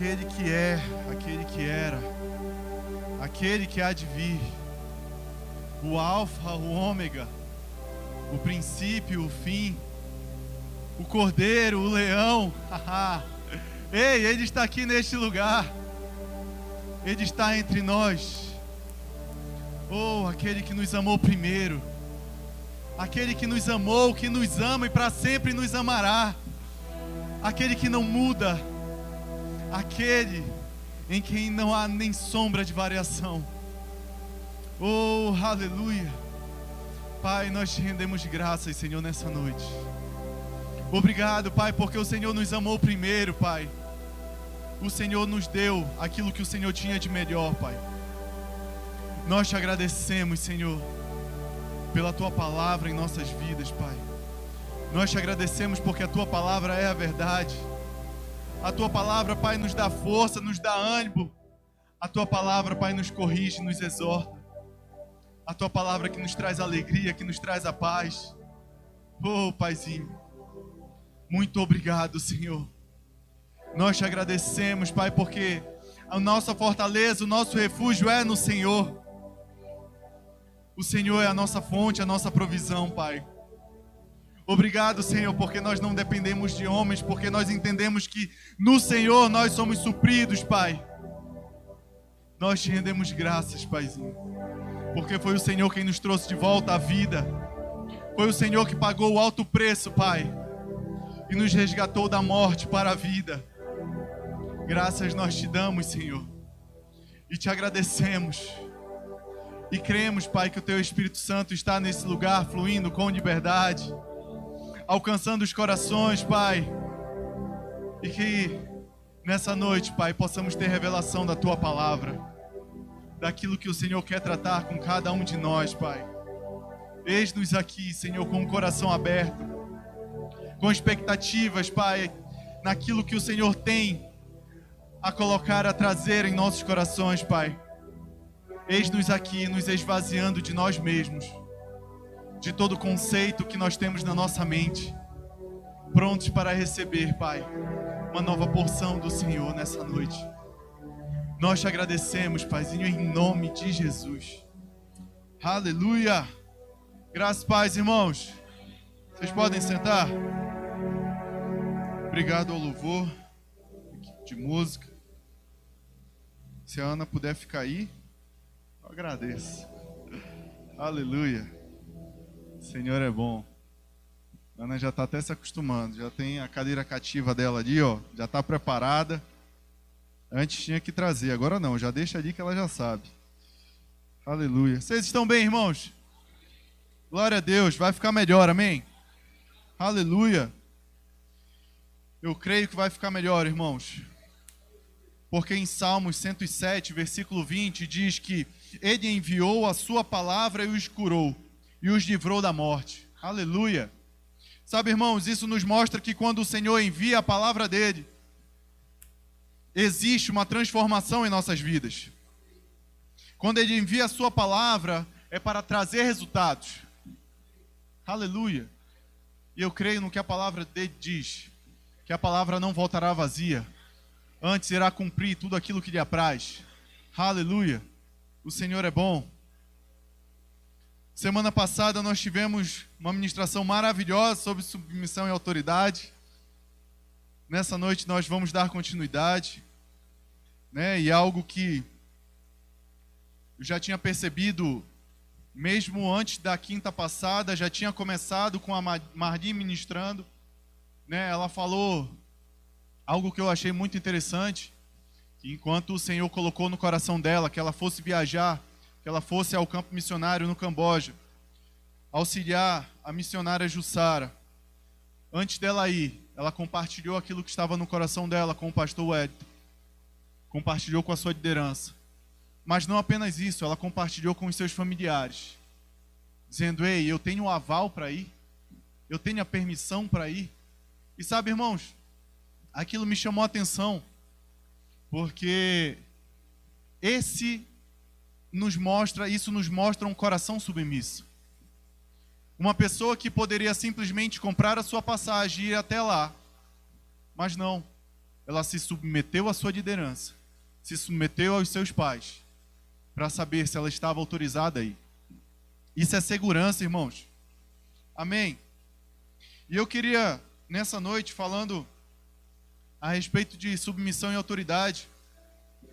aquele que é, aquele que era, aquele que há de vir, o Alfa, o Ômega, o princípio, o fim, o Cordeiro, o Leão. Ei, Ele está aqui neste lugar, Ele está entre nós. Oh, aquele que nos amou primeiro, aquele que nos amou, que nos ama e para sempre nos amará, aquele que não muda, aquele em quem não há nem sombra de variação. Oh, aleluia. Pai, nós te rendemos graças, Senhor, nessa noite. Obrigado, Pai, porque o Senhor nos amou primeiro, Pai. O Senhor nos deu aquilo que o Senhor tinha de melhor, Pai. Nós te agradecemos, Senhor, pela Tua palavra em nossas vidas, Pai. Nós te agradecemos porque a Tua palavra é a verdade. A Tua palavra, Pai, nos dá força, nos dá ânimo. A Tua palavra, Pai, nos corrige, nos exorta. A Tua palavra que nos traz alegria, que nos traz a paz. Oh, Paizinho, muito obrigado, Senhor. Nós te agradecemos, Pai, porque a nossa fortaleza, o nosso refúgio é no Senhor. O Senhor é a nossa fonte, a nossa provisão, Pai. Obrigado, Senhor, porque nós não dependemos de homens, porque nós entendemos que no Senhor nós somos supridos, Pai. Nós te rendemos graças, Paizinho, porque foi o Senhor quem nos trouxe de volta à vida. Foi o Senhor que pagou o alto preço, Pai, e nos resgatou da morte para a vida. Graças nós te damos, Senhor, e te agradecemos. E cremos, Pai, que o Teu Espírito Santo está nesse lugar, fluindo com liberdade, alcançando os corações, Pai. E que nessa noite, Pai, possamos ter revelação da Tua palavra, daquilo que o Senhor quer tratar com cada um de nós, Pai. Eis-nos aqui, Senhor, com o coração aberto, com expectativas, Pai, naquilo que o Senhor tem a colocar, a trazer em nossos corações, Pai. Eis-nos aqui, nos esvaziando de nós mesmos, de todo conceito que nós temos na nossa mente, prontos para receber, Pai, uma nova porção do Senhor nessa noite. Nós te agradecemos, Paizinho, em nome de Jesus. Aleluia! Graças, paz, irmãos. Vocês podem sentar? Obrigado ao louvor de música. Se a Ana puder ficar aí, eu agradeço. Aleluia. O Senhor é bom. A Ana já está até se acostumando. Já tem a cadeira cativa dela ali, ó. Já está preparada. Antes tinha que trazer, agora não. Já deixa ali que ela já sabe. Aleluia. Vocês estão bem, irmãos? Glória a Deus. Vai ficar melhor, amém? Aleluia. Eu creio que vai ficar melhor, irmãos. Porque em Salmos 107, versículo 20, diz que Ele enviou a sua palavra e os curou, e os livrou da morte. Aleluia. Sabe, irmãos, isso nos mostra que quando o Senhor envia a palavra dEle, existe uma transformação em nossas vidas. Quando Ele envia a sua palavra, é para trazer resultados. Aleluia. E eu creio no que a palavra dele diz, que a palavra não voltará vazia, antes irá cumprir tudo aquilo que lhe apraz. Aleluia. O Senhor é bom. Semana passada nós tivemos uma ministração maravilhosa sobre submissão e autoridade. Nessa noite nós vamos dar continuidade, né? E algo que eu já tinha percebido, mesmo antes da quinta passada, já tinha começado com a Marli ministrando, né? Ela falou algo que eu achei muito interessante, que enquanto o Senhor colocou no coração dela que ela fosse viajar, que ela fosse ao campo missionário no Camboja, auxiliar a missionária Jussara. Antes dela ir, ela compartilhou aquilo que estava no coração dela com o pastor Wellington, compartilhou com a sua liderança. Mas não apenas isso, ela compartilhou com os seus familiares, dizendo: ei, eu tenho o aval para ir, eu tenho a permissão para ir. E sabe, irmãos, aquilo me chamou a atenção, porque isso nos mostra um coração submisso. Uma pessoa que poderia simplesmente comprar a sua passagem e ir até lá, mas não. ela se submeteu à sua liderança, se submeteu aos seus pais, para saber se ela estava autorizada aí. Isso é segurança, irmãos. Amém? E eu queria, nessa noite, falando a respeito de submissão e autoridade,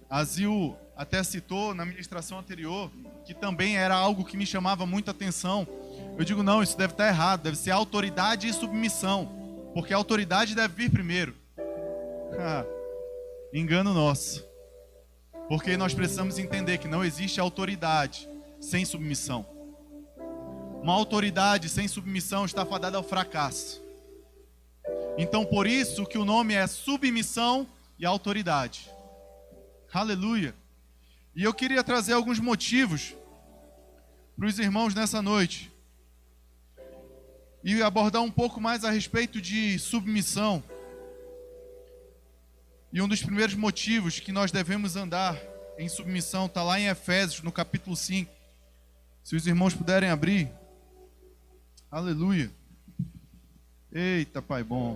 a Zil até citou na ministração anterior, que também era algo que me chamava muita atenção. Eu digo, não, isso deve estar errado, deve ser autoridade e submissão, porque a autoridade deve vir primeiro. Engano nosso. Porque nós precisamos entender que não existe autoridade sem submissão. Uma autoridade sem submissão está fadada ao fracasso. Então, por isso que o nome é submissão e autoridade. Aleluia. E eu queria trazer alguns motivos para os irmãos nessa noite. E abordar um pouco mais a respeito de submissão. E um dos primeiros motivos que nós devemos andar em submissão está lá em Efésios, no capítulo 5. Se os irmãos puderem abrir. Aleluia. Eita, Pai bom.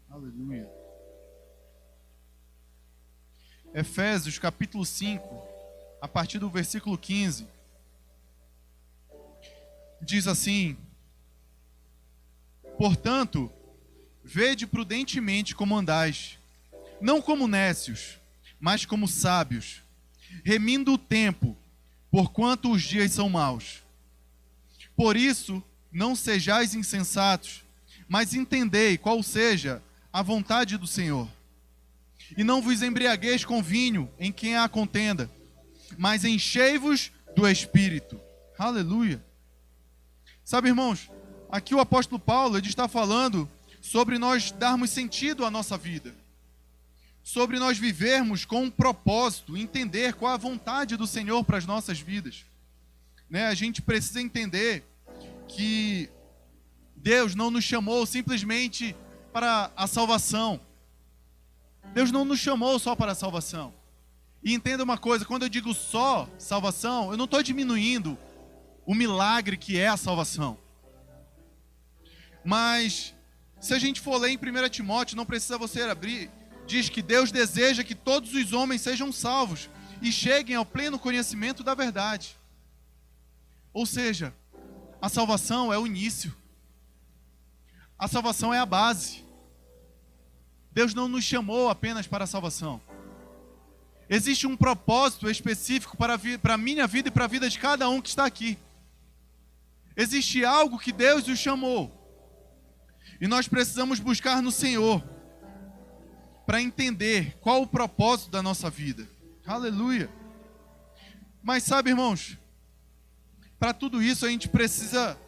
Aleluia. Efésios, capítulo 5, a partir do versículo 15. Diz assim: portanto, vede prudentemente como andais, não como nécios, mas como sábios, remindo o tempo, porquanto os dias são maus. Por isso, não sejais insensatos, mas entendei qual seja a vontade do Senhor. E não vos embriagueis com vinho, em quem há contenda, mas enchei-vos do Espírito. Aleluia. Sabe, irmãos, aqui o apóstolo Paulo, ele está falando sobre nós darmos sentido à nossa vida, sobre nós vivermos com um propósito, entender qual a vontade do Senhor para as nossas vidas. A gente precisa entender que Deus não nos chamou simplesmente para a salvação. Deus não nos chamou só para a salvação. E entenda uma coisa, quando eu digo só salvação, eu não estou diminuindo o milagre que é a salvação. Mas, se a gente for ler em 1 Timóteo, não precisa você abrir, diz que Deus deseja que todos os homens sejam salvos e cheguem ao pleno conhecimento da verdade. Ou seja, a salvação é o início. A salvação é a base. Deus não nos chamou apenas para a salvação. Existe um propósito específico para a minha vida e para a vida de cada um que está aqui. Existe algo que Deus os chamou. E nós precisamos buscar no Senhor para entender qual o propósito da nossa vida. Aleluia. Mas sabe, irmãos, para tudo isso a gente precisa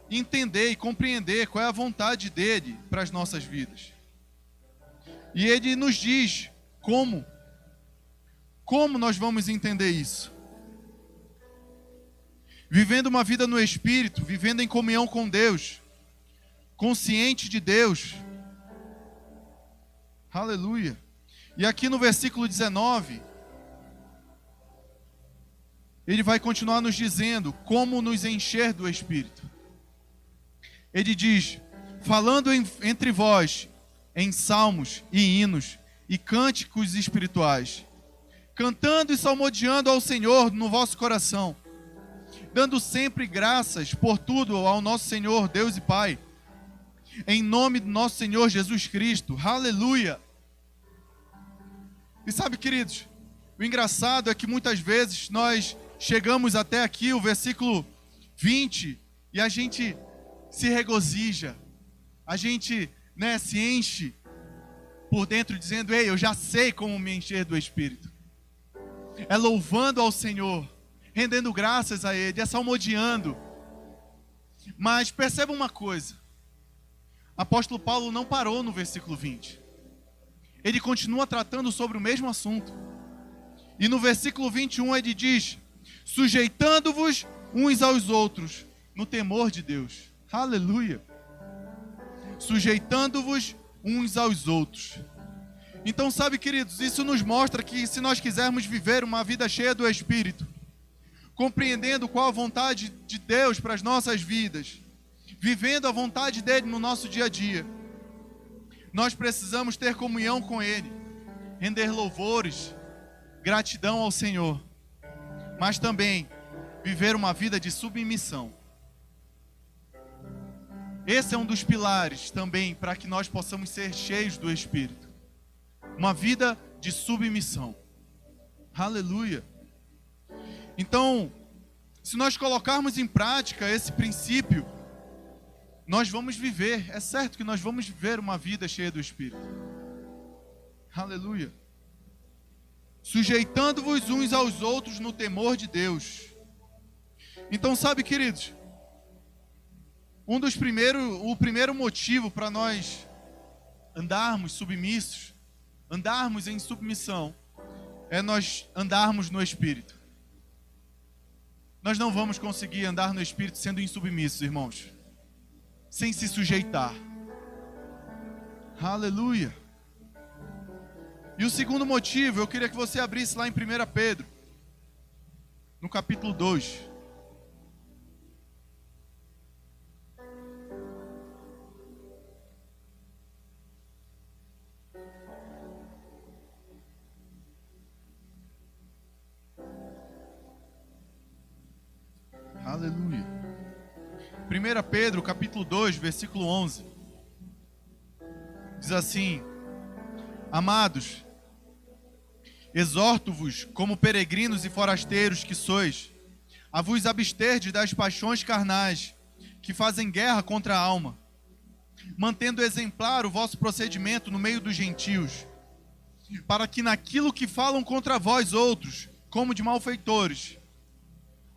entender e compreender qual é a vontade dele para as nossas vidas. E ele nos diz como nós vamos entender isso. Vivendo uma vida no Espírito, vivendo em comunhão com Deus, consciente de Deus. Aleluia. E aqui no versículo 19, ele vai continuar nos dizendo como nos encher do Espírito. Ele diz: falando entre vós em salmos e hinos e cânticos espirituais, cantando e salmodiando ao Senhor no vosso coração, dando sempre graças por tudo ao nosso Senhor, Deus e Pai, em nome do nosso Senhor Jesus Cristo. Aleluia. E sabe, queridos, o engraçado é que muitas vezes nós chegamos até aqui, o versículo 20, e a gente se regozija, a gente se enche por dentro dizendo: ei, eu já sei como me encher do Espírito. É louvando ao Senhor, rendendo graças a Ele, é salmodiando. Mas perceba uma coisa, apóstolo Paulo não parou no versículo 20. Ele continua tratando sobre o mesmo assunto. E no versículo 21 ele diz: sujeitando-vos uns aos outros no temor de Deus. Aleluia. Sujeitando-vos uns aos outros. Então, sabe, queridos, isso nos mostra que se nós quisermos viver uma vida cheia do Espírito, compreendendo qual a vontade de Deus para as nossas vidas, vivendo a vontade dele no nosso dia a dia, nós precisamos ter comunhão com ele, render louvores, gratidão ao Senhor, mas também viver uma vida de submissão. Esse é um dos pilares também para que nós possamos ser cheios do Espírito. Uma vida de submissão. Aleluia. Então, se nós colocarmos em prática esse princípio, nós vamos viver, é certo que nós vamos viver uma vida cheia do Espírito. Aleluia. Sujeitando-vos uns aos outros no temor de Deus. Então, sabe, queridos, o primeiro motivo para nós andarmos submissos, andarmos em submissão, é nós andarmos no Espírito. Nós não vamos conseguir andar no Espírito sendo insubmissos, irmãos, sem se sujeitar. Aleluia. E o segundo motivo, eu queria que você abrisse lá em 1 Pedro, no capítulo 2. Aleluia. 1 Pedro, capítulo 2, versículo 11. Diz assim: Amados, exorto-vos, como peregrinos e forasteiros que sois, a vos absterdes das paixões carnais, que fazem guerra contra a alma, mantendo exemplar o vosso procedimento no meio dos gentios, para que naquilo que falam contra vós outros, como de malfeitores,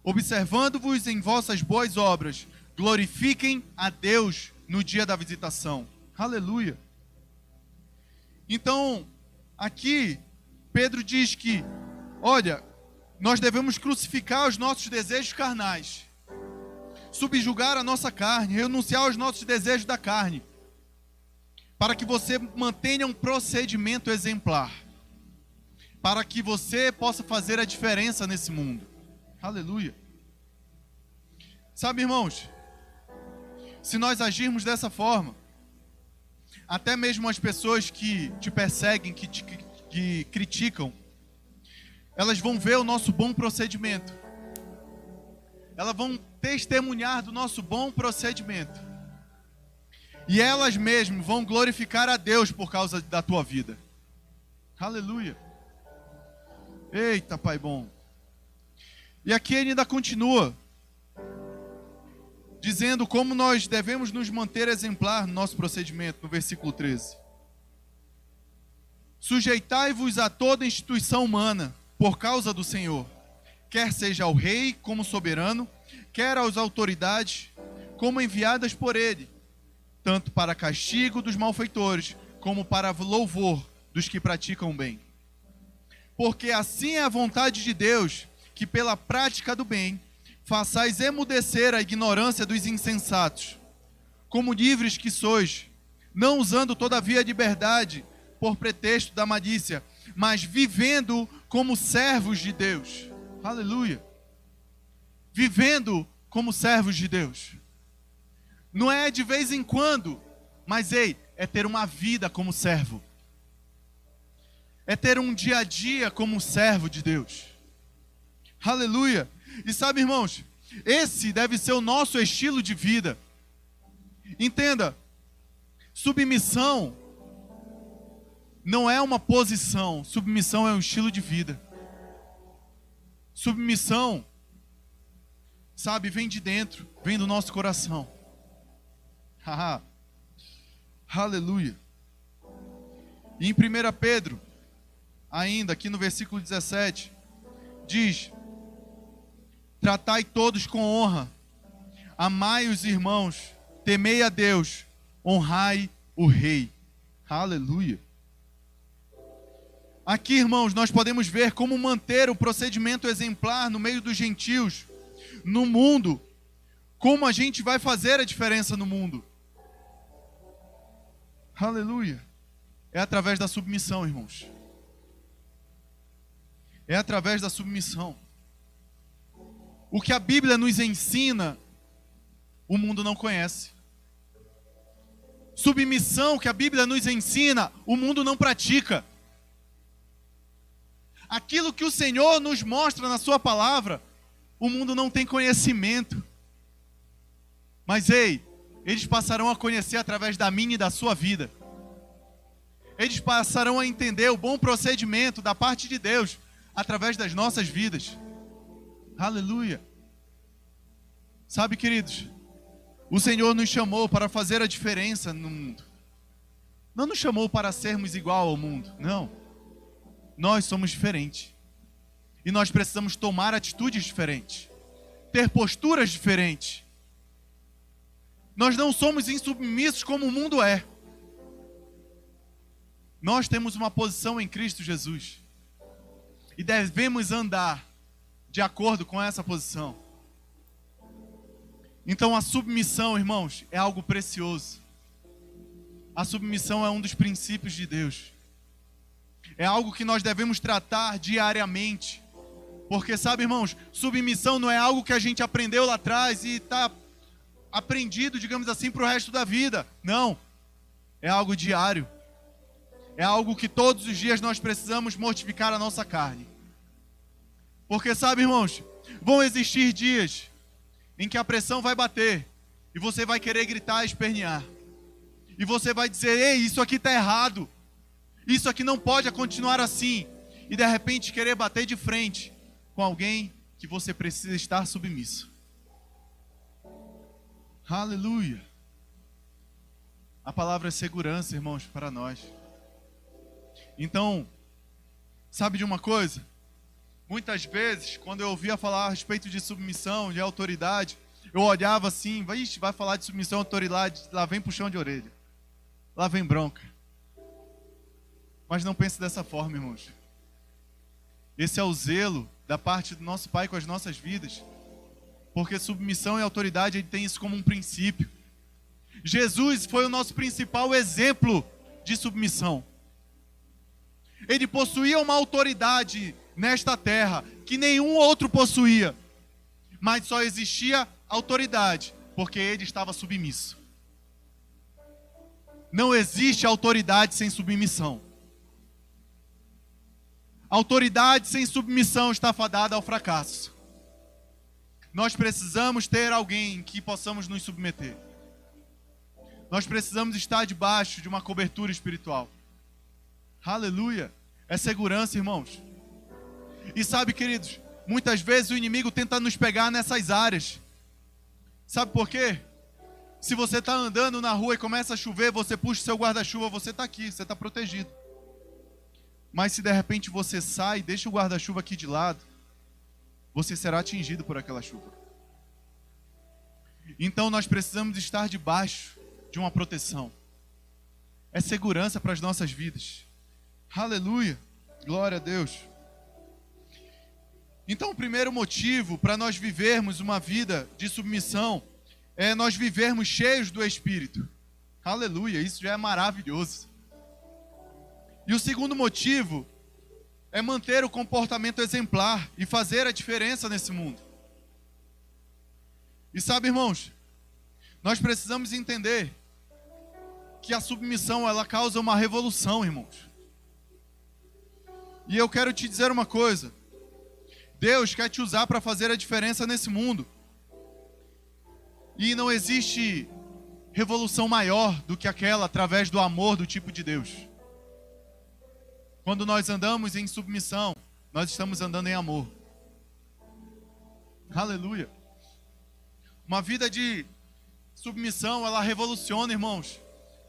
observando-vos em vossas boas obras, glorifiquem a Deus no dia da visitação. Aleluia. Então, aqui, Pedro diz que, olha, nós devemos crucificar os nossos desejos carnais, subjugar a nossa carne, renunciar aos nossos desejos da carne, para que você mantenha um procedimento exemplar, para que você possa fazer a diferença nesse mundo. Aleluia. Sabe, irmãos, se nós agirmos dessa forma, até mesmo as pessoas que te perseguem, que criticam, elas vão ver o nosso bom procedimento. Elas vão testemunhar do nosso bom procedimento. E elas mesmas vão glorificar a Deus por causa da tua vida. Aleluia. Eita, Pai bom. E aqui ele ainda continua, dizendo como nós devemos nos manter exemplar no nosso procedimento, no versículo 13. Sujeitai-vos a toda instituição humana, por causa do Senhor, quer seja ao rei como soberano, quer às autoridades, como enviadas por ele, tanto para castigo dos malfeitores, como para louvor dos que praticam o bem. Porque assim é a vontade de Deus, que pela prática do bem, façais emudecer a ignorância dos insensatos, como livres que sois, não usando todavia a liberdade por pretexto da malícia, mas vivendo como servos de Deus. Aleluia. Vivendo como servos de Deus. Não é de vez em quando, mas é ter uma vida como servo. É ter um dia a dia como servo de Deus. Aleluia. E sabe, irmãos, esse deve ser o nosso estilo de vida. Entenda, submissão não é uma posição, submissão é um estilo de vida. Submissão, sabe, vem de dentro, vem do nosso coração. Aleluia. E em 1 Pedro, ainda aqui no versículo 17, diz: Tratai todos com honra, amai os irmãos, temei a Deus, honrai o rei. Aleluia. Aqui, irmãos, nós podemos ver como manter o procedimento exemplar no meio dos gentios, no mundo, como a gente vai fazer a diferença no mundo. Aleluia. É através da submissão, irmãos. É através da submissão. O que a Bíblia nos ensina, o mundo não conhece. Submissão que a Bíblia nos ensina, o mundo não pratica. Aquilo que o Senhor nos mostra na sua palavra, o mundo não tem conhecimento. Mas eles passarão a conhecer através da minha e da sua vida. Eles passarão a entender o bom procedimento da parte de Deus através das nossas vidas. Aleluia. Sabe, queridos, o Senhor nos chamou para fazer a diferença no mundo. Não nos chamou para sermos igual ao mundo, não. Nós somos diferentes. E nós precisamos tomar atitudes diferentes, ter posturas diferentes. Nós não somos insubmissos como o mundo é. Nós temos uma posição em Cristo Jesus. E devemos andar de acordo com essa posição. Então a submissão, irmãos, é algo precioso. A submissão é um dos princípios de Deus. É algo que nós devemos tratar diariamente. Porque, sabe, irmãos, submissão não é algo que a gente aprendeu lá atrás e está aprendido, digamos assim, para o resto da vida. Não. É algo diário. É algo que todos os dias nós precisamos mortificar a nossa carne. Porque, sabe, irmãos, vão existir dias em que a pressão vai bater e você vai querer gritar e espernear. E você vai dizer, ei, isso aqui está errado. Isso aqui não pode continuar assim. E de repente querer bater de frente com alguém que você precisa estar submisso. Aleluia. A palavra é segurança, irmãos, para nós. Então, sabe de uma coisa? Muitas vezes, quando eu ouvia falar a respeito de submissão, de autoridade, eu olhava assim, vai falar de submissão, autoridade, lá vem puxão de orelha. Lá vem bronca. Mas não pense dessa forma, irmãos. Esse é o zelo da parte do nosso Pai com as nossas vidas. Porque submissão e autoridade, Ele tem isso como um princípio. Jesus foi o nosso principal exemplo de submissão. Ele possuía uma autoridade nesta terra que nenhum outro possuía. Mas só existia autoridade porque Ele estava submisso. Não existe autoridade sem submissão. Autoridade sem submissão está fadada ao fracasso. Nós precisamos ter alguém que possamos nos submeter. Nós precisamos estar debaixo de uma cobertura espiritual. Aleluia. É segurança, irmãos. E sabe, queridos, muitas vezes o inimigo tenta nos pegar nessas áreas. Sabe por quê? Se você está andando na rua e começa a chover, você puxa o seu guarda-chuva, você está aqui, você está protegido. Mas se de repente você sai e deixa o guarda-chuva aqui de lado, você será atingido por aquela chuva. Então nós precisamos estar debaixo de uma proteção. É segurança para as nossas vidas. Aleluia, glória a Deus. Então o primeiro motivo para nós vivermos uma vida de submissão é nós vivermos cheios do Espírito. Aleluia, isso já é maravilhoso. E o segundo motivo é manter o comportamento exemplar e fazer a diferença nesse mundo. E sabe, irmãos, nós precisamos entender que a submissão, ela causa uma revolução, irmãos. E eu quero te dizer uma coisa. Deus quer te usar para fazer a diferença nesse mundo. E não existe revolução maior do que aquela através do amor do tipo de Deus. Quando nós andamos em submissão, nós estamos andando em amor. Aleluia. Uma vida de submissão, ela revoluciona, irmãos,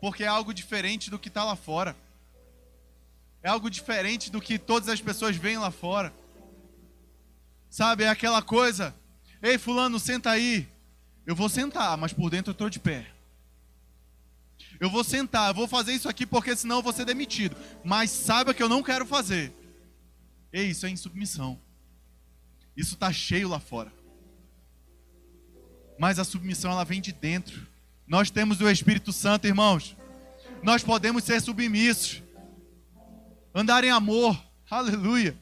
porque é algo diferente do que está lá fora. É algo diferente do que todas as pessoas veem lá fora. Sabe, é aquela coisa, ei fulano, senta aí. Eu vou sentar, mas por dentro eu estou de pé. Eu vou sentar, eu vou fazer isso aqui porque senão eu vou ser demitido. Mas saiba que eu não quero fazer. Ei, isso é insubmissão. Isso está cheio lá fora. Mas a submissão, ela vem de dentro. Nós temos o Espírito Santo, irmãos. Nós podemos ser submissos. Andar em amor. Aleluia.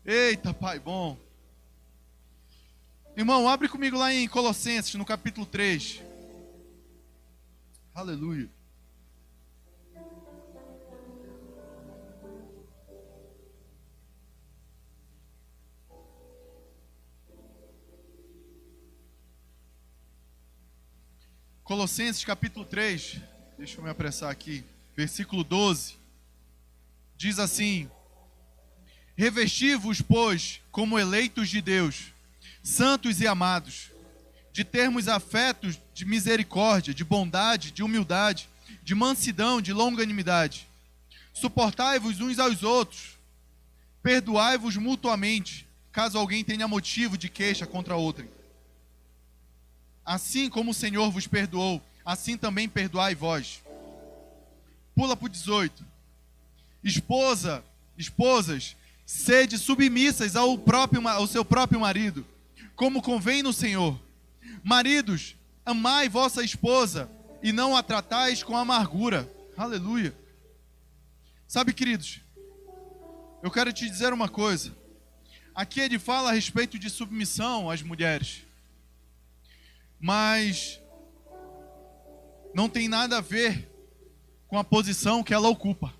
Eita, Pai bom. Irmão, abre comigo lá em Colossenses, no capítulo 3. Aleluia. Colossenses capítulo 3, deixa eu me apressar aqui, versículo 12, diz assim: revesti-vos, pois, como eleitos de Deus, santos e amados, de termos afetos de misericórdia, de bondade, de humildade, de mansidão, de longanimidade. Suportai-vos uns aos outros, perdoai-vos mutuamente, caso alguém tenha motivo de queixa contra outrem. Assim como o Senhor vos perdoou, assim também perdoai vós. Pula para o 18. Esposas, sede submissas ao seu próprio marido, como convém no Senhor. Maridos, amai vossa esposa e não a tratais com amargura. Aleluia. Sabe, queridos, eu quero te dizer uma coisa. Aqui ele fala a respeito de submissão às mulheres, mas não tem nada a ver com a posição que ela ocupa.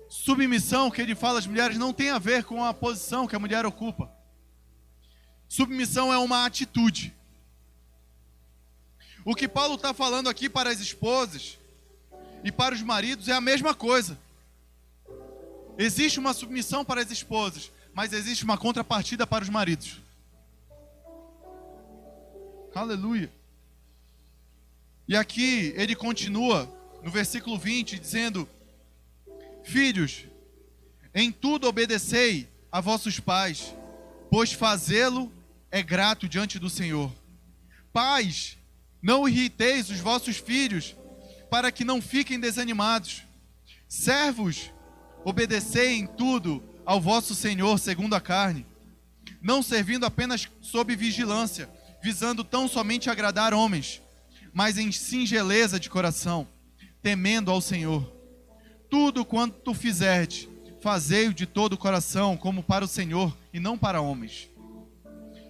Submissão que ele fala às mulheres não tem a ver com a posição que a mulher ocupa. Submissão é uma atitude. O que Paulo está falando aqui para as esposas e para os maridos é a mesma coisa. Existe uma submissão para as esposas, mas existe uma contrapartida para os maridos. Aleluia. E aqui ele continua no versículo 20 dizendo: filhos, em tudo obedecei a vossos pais, pois fazê-lo é grato diante do Senhor. Pais, não irriteis os vossos filhos, para que não fiquem desanimados. Servos, obedecei em tudo ao vosso Senhor segundo a carne, não servindo apenas sob vigilância, visando tão somente agradar homens, mas em singeleza de coração, temendo ao Senhor. Tudo quanto fizerdes, fazei-o de todo o coração, como para o Senhor e não para homens,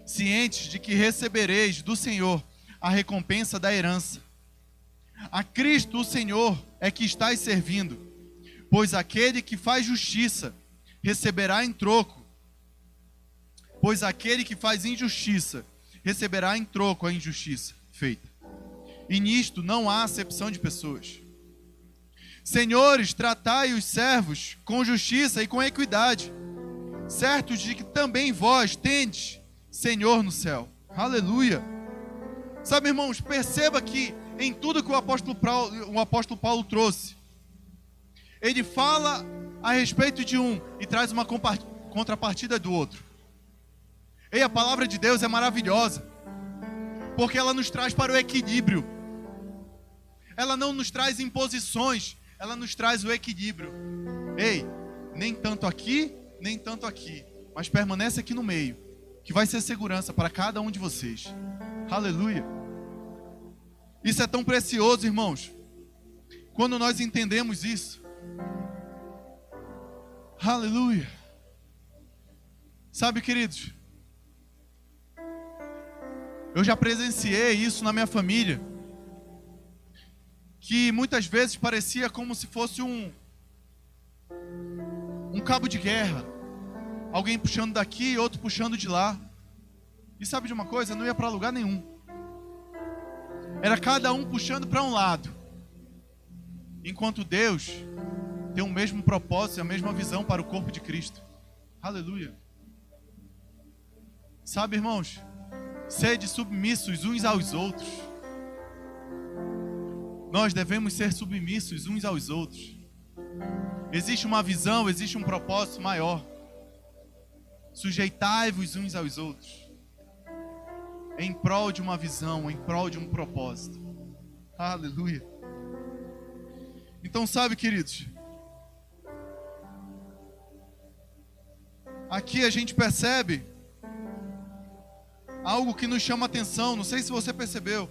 cientes de que recebereis do Senhor a recompensa da herança. A Cristo o Senhor é que estáis servindo, pois aquele que faz justiça receberá em troco, pois aquele que faz injustiça receberá em troco a injustiça feita. E nisto não há acepção de pessoas. Senhores, tratai os servos com justiça e com equidade, certos de que também vós tendes Senhor no céu. Aleluia. Sabe, irmãos, perceba que em tudo que o apóstolo Paulo trouxe, ele fala a respeito de um e traz uma contrapartida do outro. E a palavra de Deus é maravilhosa, porque ela nos traz para o equilíbrio. Ela não nos traz imposições, ela nos traz o equilíbrio. Ei, nem tanto aqui, nem tanto aqui, mas permanece aqui no meio, que vai ser segurança para cada um de vocês. Aleluia. Isso é tão precioso, irmãos, quando nós entendemos isso. Aleluia. Sabe, queridos, eu já presenciei isso na minha família, que muitas vezes parecia como se fosse um cabo de guerra, alguém puxando daqui e outro puxando de lá. E sabe de uma coisa? Não ia para lugar nenhum. Era cada um puxando para um lado, enquanto Deus tem o mesmo propósito e a mesma visão para o corpo de Cristo. Aleluia. Sabe, irmãos, sede submissos uns aos outros. Nós devemos ser submissos uns aos outros. Existe uma visão, existe um propósito maior. Sujeitai-vos uns aos outros, em prol de uma visão, em prol de um propósito. Aleluia. Então, sabe, queridos, aqui a gente percebe algo que nos chama a atenção. Não sei se você percebeu.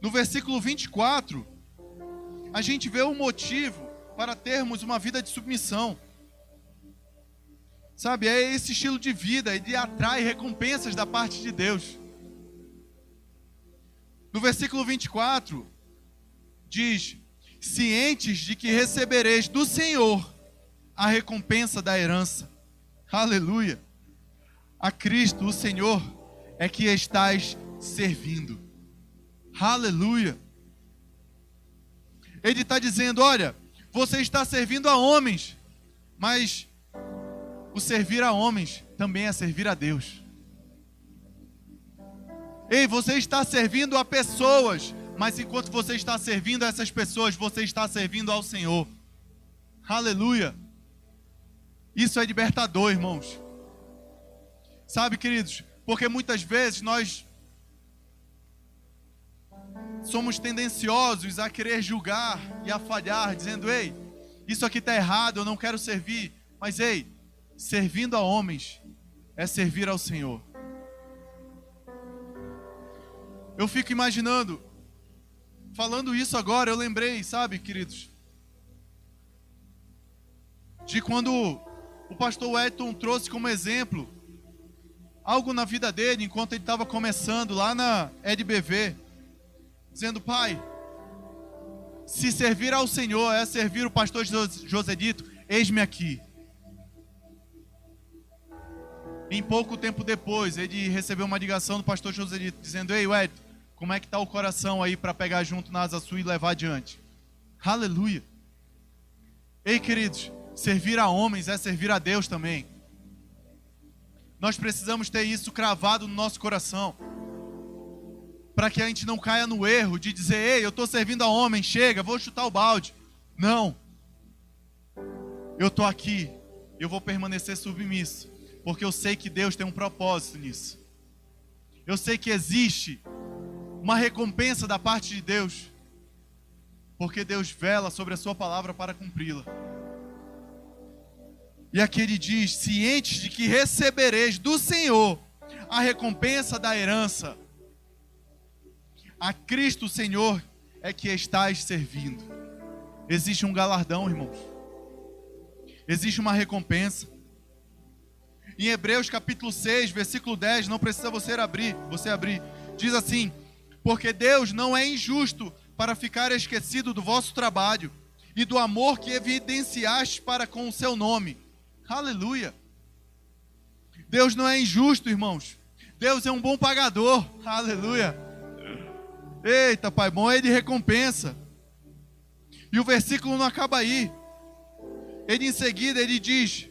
No versículo 24, a gente vê o motivo para termos uma vida de submissão. Sabe, é esse estilo de vida, ele atrai recompensas da parte de Deus. No versículo 24, diz: cientes de que recebereis do Senhor a recompensa da herança. Aleluia. A Cristo, o Senhor, é que estais servindo. Aleluia. Ele está dizendo: olha, você está servindo a homens, mas o servir a homens também é servir a Deus. Ei, você está servindo a pessoas, mas enquanto você está servindo a essas pessoas, você está servindo ao Senhor. Aleluia. Isso é libertador, irmãos. Sabe, queridos, porque muitas vezes nós somos tendenciosos a querer julgar e a falhar, dizendo: ei, isso aqui está errado, eu não quero servir. Mas ei, servindo a homens é servir ao Senhor. Eu fico imaginando, falando isso agora, eu lembrei, sabe, queridos, de quando o pastor Wellington trouxe como exemplo algo na vida dele, enquanto ele estava começando lá na EDBV, dizendo: pai, se servir ao Senhor é servir o pastor Josedito, eis-me aqui. Em pouco tempo depois, ele recebeu uma ligação do pastor Josedito, dizendo: ei, Wellington, como é que está o coração aí para pegar junto na Asa Sul e levar adiante? Aleluia. Ei, queridos, servir a homens é servir a Deus também. Nós precisamos ter isso cravado no nosso coração, para que a gente não caia no erro de dizer: ei, eu estou servindo a homem, chega, vou chutar o balde. Não. Eu estou aqui, eu vou permanecer submisso, porque eu sei que Deus tem um propósito nisso. Eu sei que existe uma recompensa da parte de Deus, porque Deus vela sobre a sua palavra para cumpri-la. E aqui ele diz: cientes de que recebereis do Senhor a recompensa da herança. A Cristo, o Senhor, é que estais servindo. Existe um galardão, irmãos. Existe uma recompensa. Em Hebreus capítulo 6, versículo 10, não precisa você abrir, diz assim: porque Deus não é injusto para ficar esquecido do vosso trabalho e do amor que evidenciaste para com o seu nome. Aleluia. Deus não é injusto, irmãos. Deus é um bom pagador. Aleluia. Eita, Pai bom, Ele recompensa. E o versículo não acaba aí. Ele em seguida, ele diz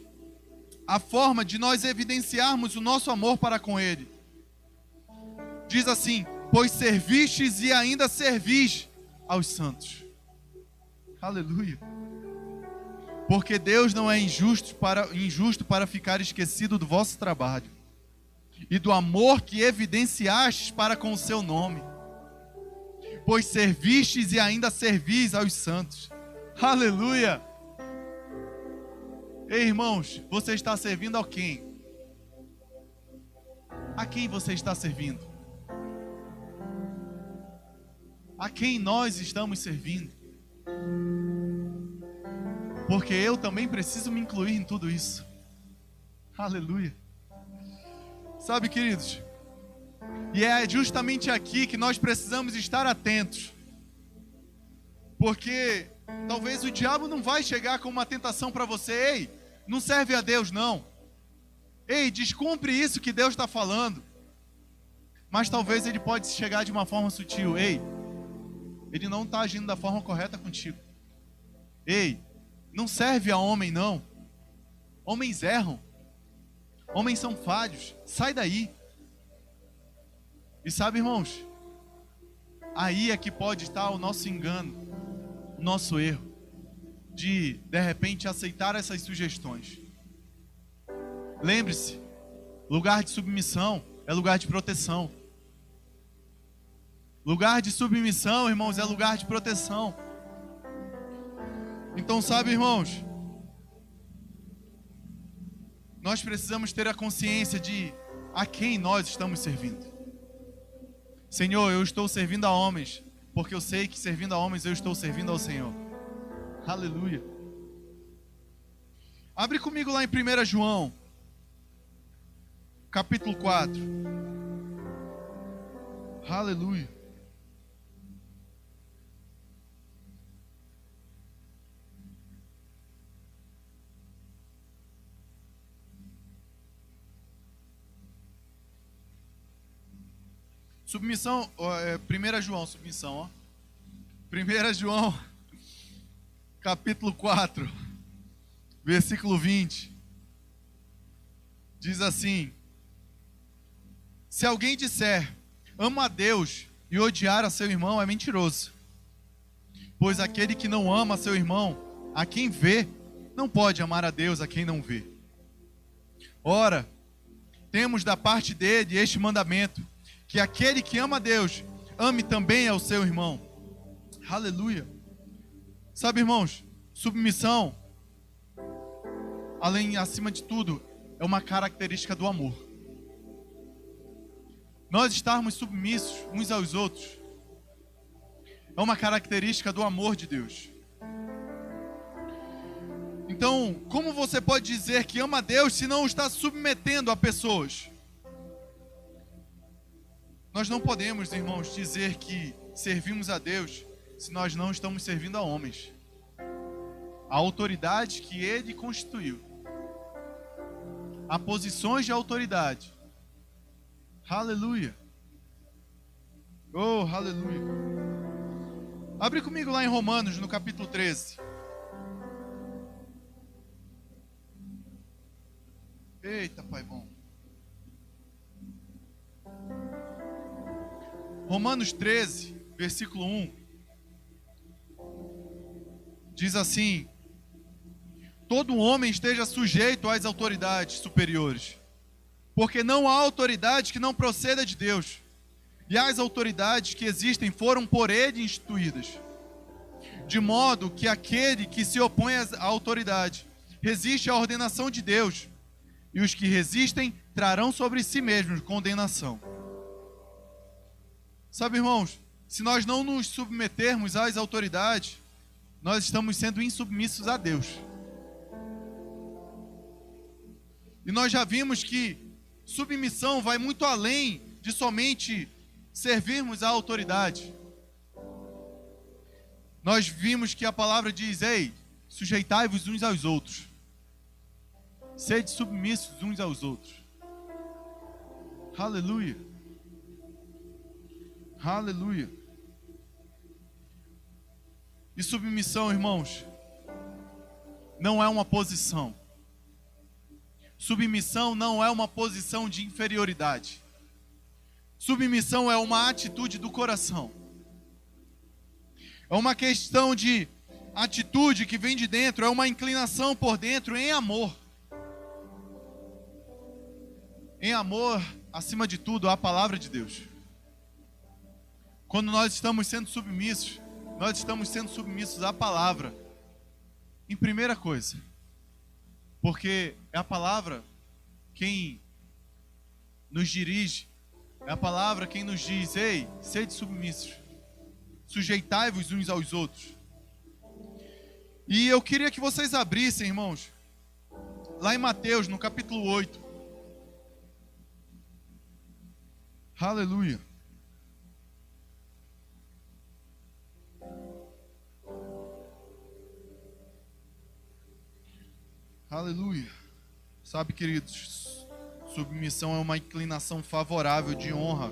a forma de nós evidenciarmos o nosso amor para com Ele. Diz assim: pois servistes e ainda servis aos santos. Aleluia. Porque Deus não é injusto para ficar esquecido do vosso trabalho e do amor que evidenciastes para com o seu nome. Pois servistes e ainda servis aos santos. Aleluia. Ei, irmãos, você está servindo a quem? A quem você está servindo? A quem nós estamos servindo? Porque eu também preciso me incluir em tudo isso. Aleluia. Sabe, queridos, e é justamente aqui que nós precisamos estar atentos. Porque talvez o diabo não vai chegar com uma tentação para você: ei, não serve a Deus não. Ei, descumpre isso que Deus está falando. Mas talvez ele pode chegar de uma forma sutil: ei, ele não está agindo da forma correta contigo. Ei, não serve a homem não. Homens erram. Homens são falhos. Sai daí. E sabe, irmãos, aí é que pode estar o nosso engano, o nosso erro, de repente aceitar essas sugestões. Lembre-se, lugar de submissão é lugar de proteção. Lugar de submissão, irmãos, é lugar de proteção. Então, sabe, irmãos, nós precisamos ter a consciência de a quem nós estamos servindo. Senhor, eu estou servindo a homens, porque eu sei que servindo a homens eu estou servindo ao Senhor. Aleluia. Abre comigo lá em 1 João, capítulo 4. Aleluia. Submissão, 1 João, submissão, ó. 1 João, capítulo 4, versículo 20. Diz assim: se alguém disser, amo a Deus, e odiar a seu irmão, é mentiroso. Pois aquele que não ama seu irmão, a quem vê, não pode amar a Deus a quem não vê. Ora, temos da parte dele este mandamento, que aquele que ama a Deus, ame também ao seu irmão. Aleluia. Sabe, irmãos, submissão, acima de tudo, é uma característica do amor. Nós estarmos submissos uns aos outros é uma característica do amor de Deus. Então, como você pode dizer que ama a Deus se não está submetendo a pessoas? Nós não podemos, irmãos, dizer que servimos a Deus se nós não estamos servindo a homens. A autoridade que Ele constituiu. Há posições de autoridade. Aleluia. Oh, aleluia. Abre comigo lá em Romanos, no capítulo 13. Eita, Pai bom. Romanos 13, versículo 1. Diz assim: todo homem esteja sujeito às autoridades superiores, porque não há autoridade que não proceda de Deus, e as autoridades que existem foram por Ele instituídas, de modo que aquele que se opõe à autoridade resiste à ordenação de Deus, e os que resistem trarão sobre si mesmos condenação. Sabe, irmãos, se nós não nos submetermos às autoridades, nós estamos sendo insubmissos a Deus. E nós já vimos que submissão vai muito além de somente servirmos à autoridade. Nós vimos que a palavra diz: ei, sujeitai-vos uns aos outros. Sede submissos uns aos outros. Aleluia. Aleluia. E submissão, irmãos, não é uma posição. Submissão não é uma posição de inferioridade. Submissão é uma atitude do coração. É uma questão de atitude que vem de dentro, é uma inclinação por dentro em amor. Em amor, acima de tudo, à palavra de Deus. Quando nós estamos sendo submissos, nós estamos sendo submissos à palavra. Em primeira coisa, porque é a palavra quem nos dirige, é a palavra quem nos diz: ei, sede submissos, sujeitai-vos uns aos outros. E eu queria que vocês abrissem, irmãos, lá em Mateus, no capítulo 8. Aleluia. Aleluia. Sabe, queridos, submissão é uma inclinação favorável de honra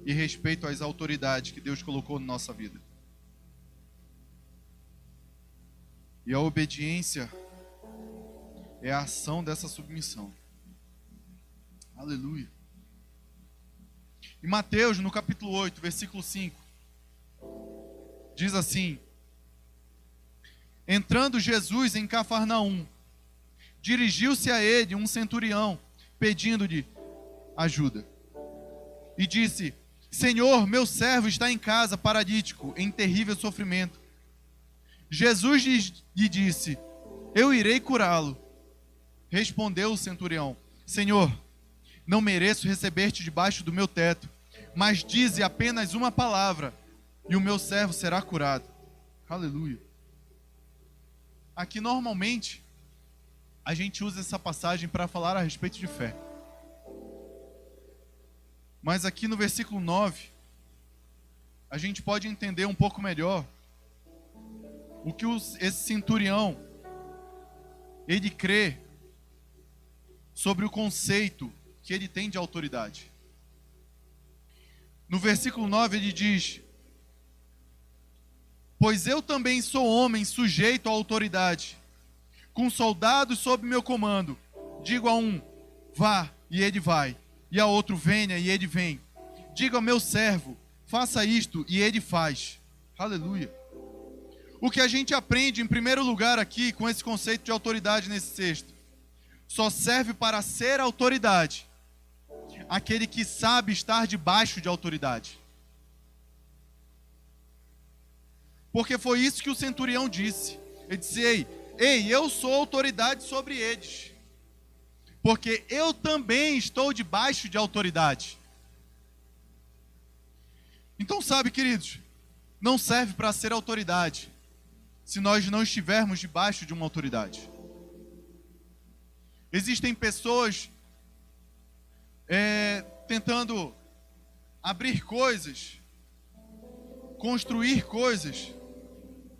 e respeito às autoridades que Deus colocou na nossa vida. E a obediência é a ação dessa submissão. Aleluia. Em Mateus, no capítulo 8, versículo 5, diz assim: entrando Jesus em Cafarnaum, dirigiu-se a ele um centurião, pedindo-lhe ajuda. E disse: Senhor, meu servo está em casa, paralítico, em terrível sofrimento. Jesus lhe disse: eu irei curá-lo. Respondeu o centurião: Senhor, não mereço receber-te debaixo do meu teto, mas dize apenas uma palavra, e o meu servo será curado. Aleluia. Aqui normalmente a gente usa essa passagem para falar a respeito de fé. Mas aqui no versículo 9, a gente pode entender um pouco melhor o que esse centurião, ele crê sobre o conceito que ele tem de autoridade. No versículo 9 ele diz: pois eu também sou homem sujeito à autoridade, com soldados sob meu comando. Digo a um, vá, e ele vai, e a outro, venha, e ele vem. Digo ao meu servo, faça isto, e ele faz. Aleluia. O que a gente aprende, em primeiro lugar, aqui, com esse conceito de autoridade nesse texto, só serve para ser autoridade aquele que sabe estar debaixo de autoridade. Porque foi isso que o centurião disse. Ele disse: ei, eu sou autoridade sobre eles, porque eu também estou debaixo de autoridade. Então, sabe, queridos, não serve para ser autoridade se nós não estivermos debaixo de uma autoridade. Existem pessoas tentando abrir coisas, construir coisas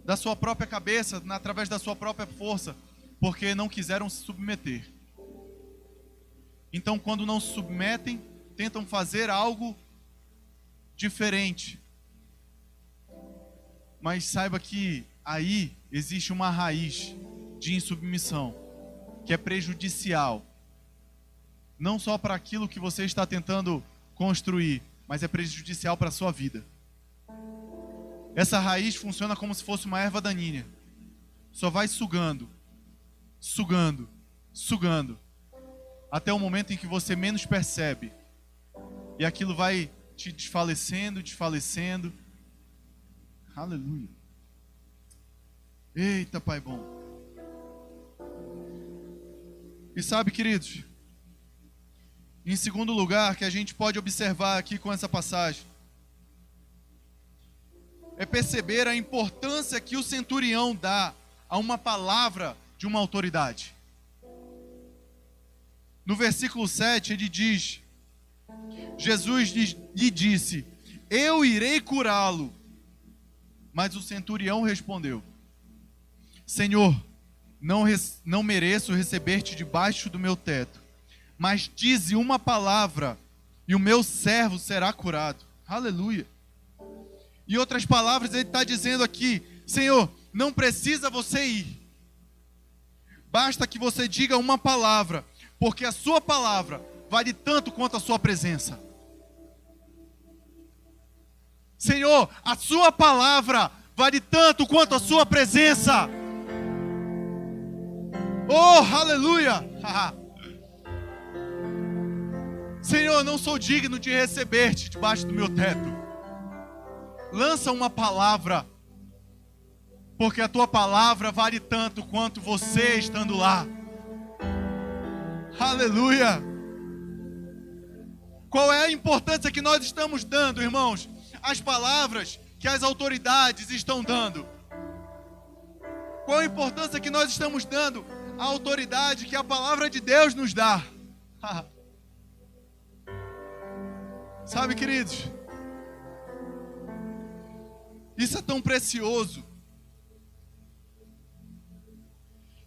da sua própria cabeça, através da sua própria força, porque não quiseram se submeter. Então, quando não se submetem, tentam fazer algo diferente. Mas saiba que aí existe uma raiz de insubmissão, que é prejudicial, não só para aquilo que você está tentando construir, mas é prejudicial para a sua vida. Essa raiz funciona como se fosse uma erva daninha. Só vai sugando, sugando, sugando, até o momento em que você menos percebe. E aquilo vai te desfalecendo, desfalecendo. Aleluia. Eita, Pai bom. E sabe, queridos, em segundo lugar, que a gente pode observar aqui com essa passagem, é perceber a importância que o centurião dá a uma palavra de uma autoridade. No versículo 7 ele diz: Jesus lhe disse, eu irei curá-lo. Mas o centurião respondeu: Senhor, não mereço receber-te debaixo do meu teto, mas dize uma palavra e o meu servo será curado. Aleluia. Em outras palavras, ele está dizendo aqui: Senhor, não precisa você ir, basta que você diga uma palavra, porque a sua palavra vale tanto quanto a sua presença. Senhor, a sua palavra vale tanto quanto a sua presença. Oh, aleluia. Senhor, não sou digno de receber-te debaixo do meu teto. Lança uma palavra, porque a tua palavra vale tanto quanto você estando lá. Aleluia. Qual é a importância que nós estamos dando, irmãos? As palavras que as autoridades estão dando. Qual a importância que nós estamos dando à autoridade que a palavra de Deus nos dá? Sabe, queridos, isso é tão precioso,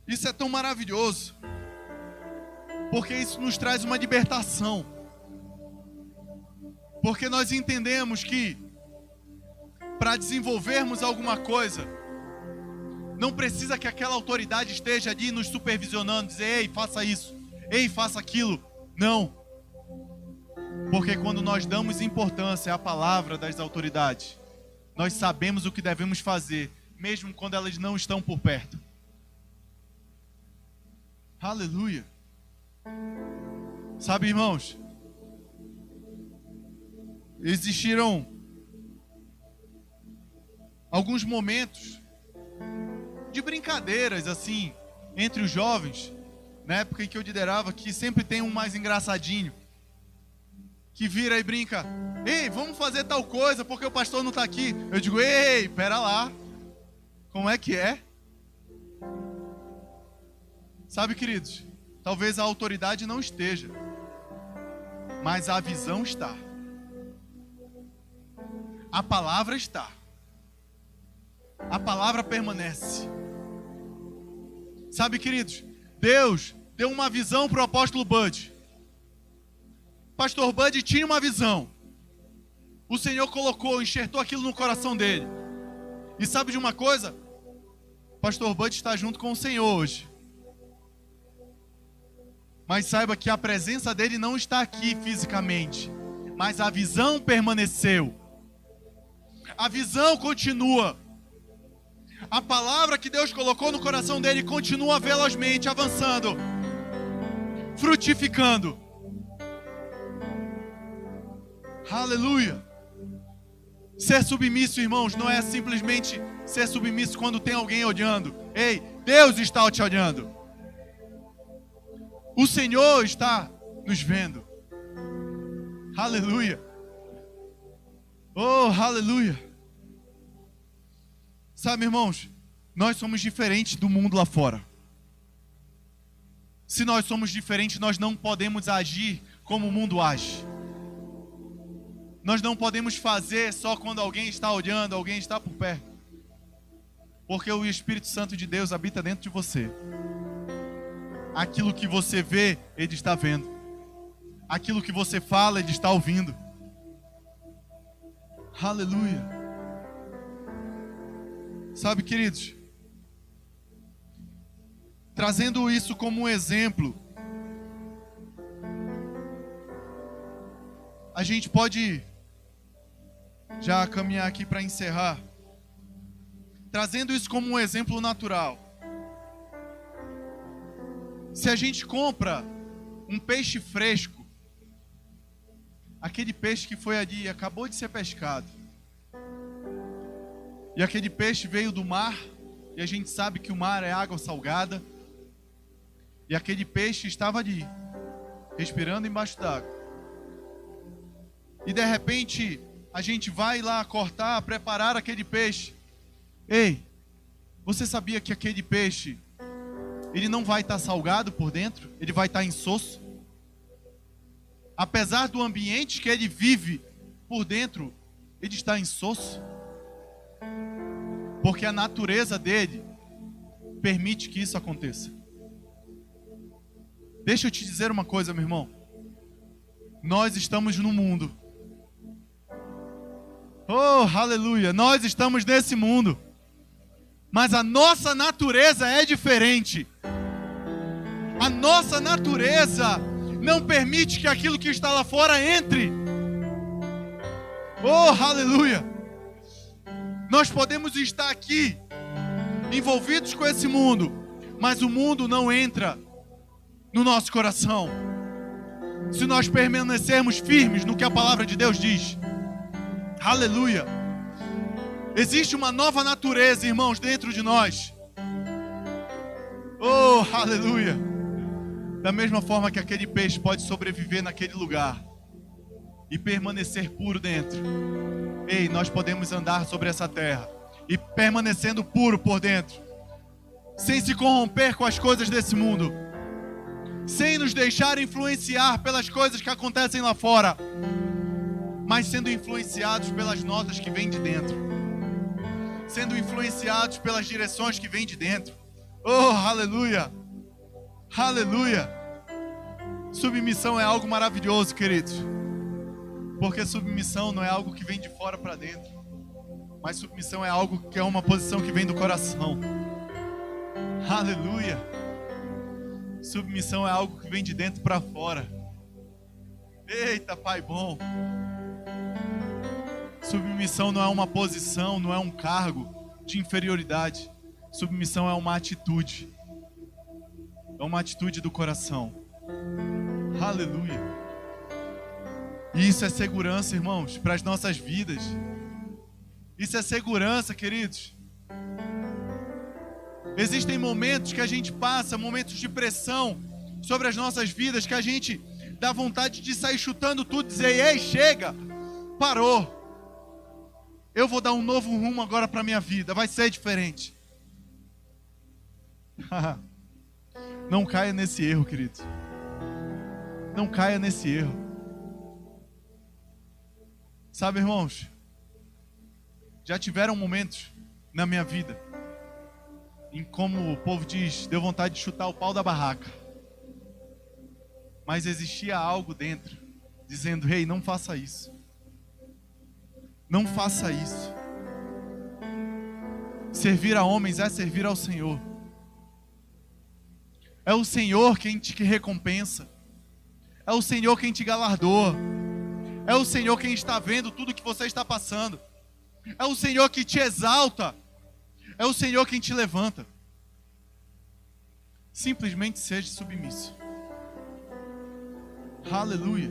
isso é tão maravilhoso, porque isso nos traz uma libertação, porque nós entendemos que para desenvolvermos alguma coisa, não precisa que aquela autoridade esteja ali nos supervisionando, dizer, ei, faça isso, ei, faça aquilo. Não, porque quando nós damos importância à palavra das autoridades, nós sabemos o que devemos fazer, mesmo quando elas não estão por perto. Aleluia. Sabe, irmãos, existiram alguns momentos de brincadeiras assim entre os jovens, na época em que eu liderava, que sempre tem um mais engraçadinho que vira e brinca: ei, vamos fazer tal coisa porque o pastor não está aqui. Eu digo: ei, pera lá, como é que é? Sabe, queridos, talvez a autoridade não esteja, mas a visão está, a palavra está, a palavra permanece. Sabe, queridos, Deus deu uma visão para o apóstolo Bud. Pastor Bud tinha uma visão. O Senhor colocou, enxertou aquilo no coração dele. E sabe de uma coisa? Pastor Bud está junto com o Senhor hoje. Mas saiba que a presença dele não está aqui fisicamente, mas a visão permaneceu. A visão continua. A palavra que Deus colocou no coração dele continua velozmente avançando, frutificando. Aleluia. Ser submisso, irmãos, não é simplesmente ser submisso quando tem alguém olhando. Ei, Deus está te olhando. O Senhor está nos vendo. Aleluia. Oh, aleluia. Sabe, irmãos, nós somos diferentes do mundo lá fora. Se nós somos diferentes, nós não podemos agir como o mundo age. Nós não podemos fazer só quando alguém está olhando, alguém está por perto. Porque o Espírito Santo de Deus habita dentro de você. Aquilo que você vê, Ele está vendo. Aquilo que você fala, Ele está ouvindo. Aleluia. Sabe, queridos, trazendo isso como um exemplo, a gente pode já caminhar aqui para encerrar, trazendo isso como um exemplo natural. Se a gente compra um peixe fresco, aquele peixe que foi ali, acabou de ser pescado, e aquele peixe veio do mar, e a gente sabe que o mar é água salgada, e aquele peixe estava ali, respirando embaixo d'água. E de repente, a gente vai lá cortar, preparar aquele peixe. Ei, você sabia que aquele peixe, ele não vai estar salgado por dentro? Ele vai estar insosso? Apesar do ambiente que ele vive por dentro, ele está insosso. Porque a natureza dele permite que isso aconteça. Deixa eu te dizer uma coisa, meu irmão. Nós estamos no mundo. Oh, aleluia. Nós estamos nesse mundo. Mas a nossa natureza é diferente. A nossa natureza não permite que aquilo que está lá fora entre. Oh, aleluia. Nós podemos estar aqui, envolvidos com esse mundo, mas o mundo não entra no nosso coração, se nós permanecermos firmes no que a palavra de Deus diz. Aleluia. Existe uma nova natureza, irmãos, dentro de nós. Oh, aleluia. Da mesma forma que aquele peixe pode sobreviver naquele lugar e permanecer puro dentro, ei, nós podemos andar sobre essa terra e permanecendo puro por dentro, sem se corromper com as coisas desse mundo, sem nos deixar influenciar pelas coisas que acontecem lá fora, mas sendo influenciados pelas notas que vêm de dentro, sendo influenciados pelas direções que vêm de dentro. Oh, aleluia, aleluia. Submissão é algo maravilhoso, queridos, porque submissão não é algo que vem de fora para dentro, mas submissão é algo que é uma posição que vem do coração. Aleluia. Submissão é algo que vem de dentro para fora. Eita, Pai bom. Submissão não é uma posição, não é um cargo de inferioridade. Submissão é uma atitude. É uma atitude do coração. Aleluia. E isso é segurança, irmãos, para as nossas vidas. Isso é segurança, queridos. Existem momentos que a gente passa, momentos de pressão sobre as nossas vidas, que a gente dá vontade de sair chutando tudo e dizer: ei, chega, parou. Eu vou dar um novo rumo agora para a minha vida, vai ser diferente. Não caia nesse erro, querido. Não caia nesse erro. Sabe, irmãos, já tiveram momentos na minha vida em, como o povo diz, deu vontade de chutar o pau da barraca, mas existia algo dentro dizendo: ei, não faça isso. Não faça isso. Servir a homens é servir ao Senhor. É o Senhor quem te recompensa. É o Senhor quem te galardoa. É o Senhor quem está vendo tudo que você está passando. É o Senhor que te exalta. É o Senhor quem te levanta. Simplesmente seja submisso. Aleluia.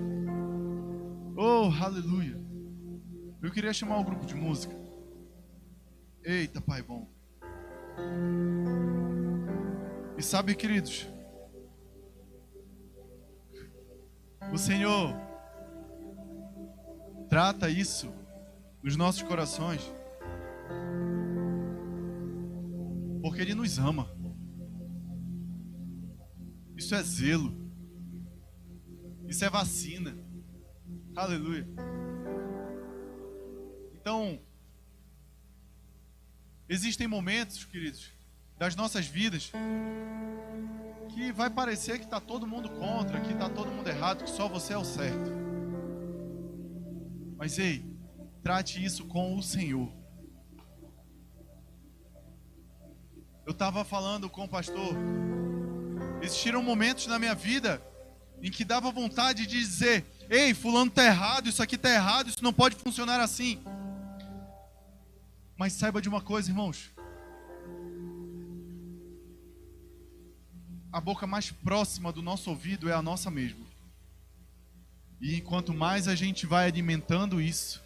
Oh, aleluia. Eu queria chamar o grupo de música. Eita, Pai bom. E sabe, queridos, o Senhor trata isso nos nossos corações, porque Ele nos ama. Isso é zelo. Isso é vacina. Aleluia. Então, existem momentos, queridos, das nossas vidas que vai parecer que está todo mundo contra, que está todo mundo errado, que só você é o certo. Mas ei, trate isso com o Senhor. Eu estava falando com o pastor. Existiram momentos na minha vida em que dava vontade de dizer: ei, fulano está errado, isso aqui está errado, isso não pode funcionar assim. Mas saiba de uma coisa, irmãos. A boca mais próxima do nosso ouvido é a nossa mesma. E enquanto mais a gente vai alimentando isso,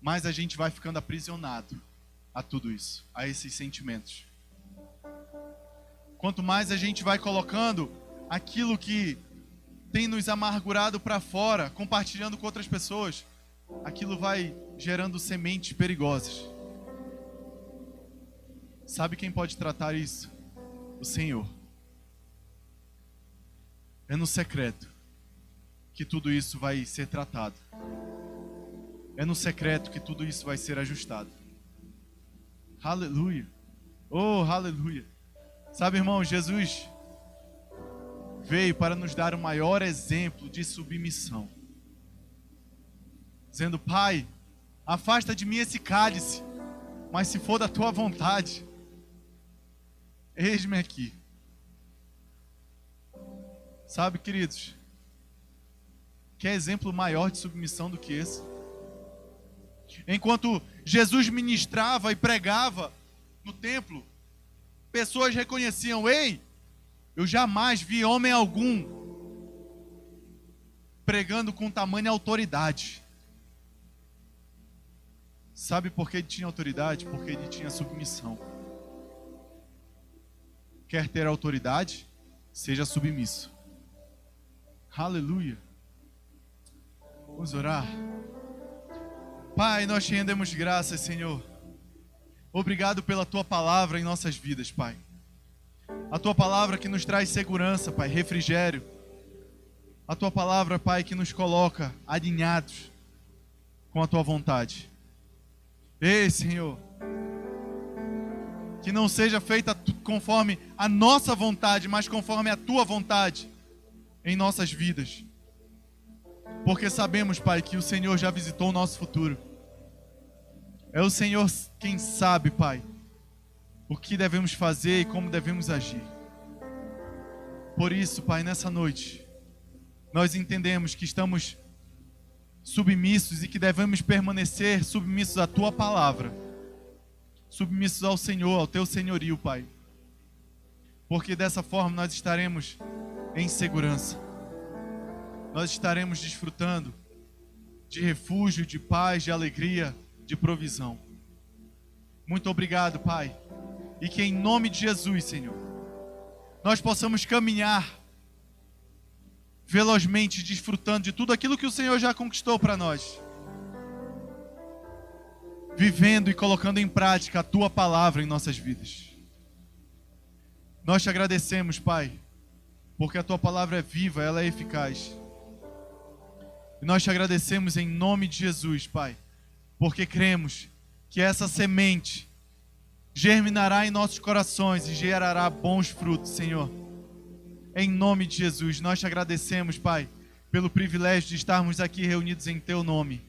mais a gente vai ficando aprisionado a tudo isso, a esses sentimentos. Quanto mais a gente vai colocando aquilo que tem nos amargurado para fora, compartilhando com outras pessoas, aquilo vai gerando sementes perigosas. Sabe quem pode tratar isso? O Senhor. É no secreto que tudo isso vai ser tratado. É no secreto que tudo isso vai ser ajustado. Aleluia. Oh, aleluia. Sabe, irmão, Jesus veio para nos dar o maior exemplo de submissão. Dizendo: Pai, afasta de mim esse cálice, mas se for da tua vontade, eis-me aqui. Sabe, queridos, que exemplo maior de submissão do que esse? Enquanto Jesus ministrava e pregava no templo, pessoas reconheciam: ei, eu jamais vi homem algum pregando com tamanha autoridade. Sabe por que ele tinha autoridade? Porque ele tinha submissão. Quer ter autoridade? Seja submisso. Aleluia. Vamos orar. Pai, nós te rendemos graças, Senhor. Obrigado pela tua palavra em nossas vidas, Pai. A tua palavra que nos traz segurança, Pai, refrigério. A tua palavra, Pai, que nos coloca alinhados com a tua vontade. Ei, Senhor, que não seja feita conforme a nossa vontade, mas conforme a tua vontade em nossas vidas. Porque sabemos, Pai, que o Senhor já visitou o nosso futuro. É o Senhor quem sabe, Pai, o que devemos fazer e como devemos agir. Por isso, Pai, nessa noite, nós entendemos que estamos submissos e que devemos permanecer submissos à tua palavra, submissos ao Senhor, ao teu senhorio, Pai. Porque dessa forma nós estaremos em segurança. Nós estaremos desfrutando de refúgio, de paz, de alegria, de provisão. Muito obrigado, Pai. E que em nome de Jesus, Senhor, nós possamos caminhar velozmente, desfrutando de tudo aquilo que o Senhor já conquistou para nós. Vivendo e colocando em prática a tua palavra em nossas vidas. Nós te agradecemos, Pai, porque a tua palavra é viva, ela é eficaz. E nós te agradecemos em nome de Jesus, Pai, porque cremos que essa semente germinará em nossos corações e gerará bons frutos, Senhor. Em nome de Jesus, nós te agradecemos, Pai, pelo privilégio de estarmos aqui reunidos em teu nome.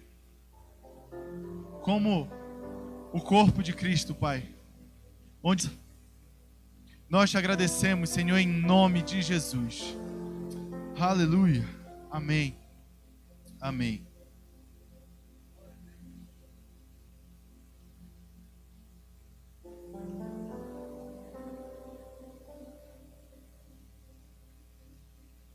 como o corpo de Cristo, Pai. Onde nós te agradecemos, Senhor, em nome de Jesus. Aleluia. Amém. Amém.